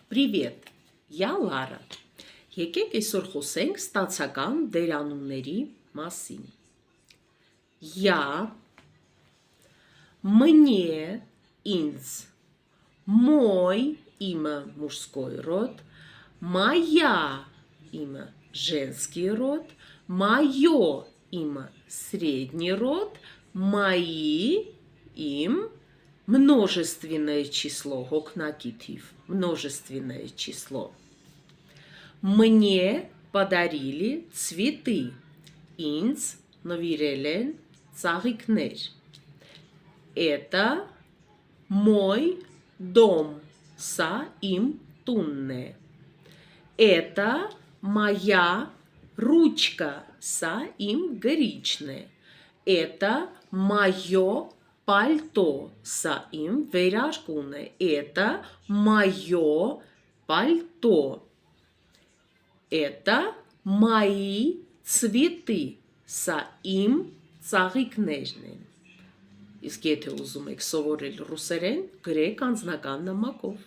Привет, я Լարա։ Եկեք այսօր խոսենք ստացական դերանունների մասին։ Я, мне, ինձ, мой, имя мужской род, моя, имя женский род, мое, имя средний род, мои, им, множественное число, հոգնակիթիվ, множественное число. Мне подарили цветы. Ինձ նվիրել են ծաղիկներ. Это мой дом. Սա իմ տունն է. Это моя ручка. Սա իմ գրիչն է. Это мое пальто. Սա իմ վերարկուն է. Это мое пальто. Это мои цветы. Սա իմ ծաղիկներն են։ Իսկ եթե ուզում եք սովորել ռուսերեն, գրեք անձնական նամակով։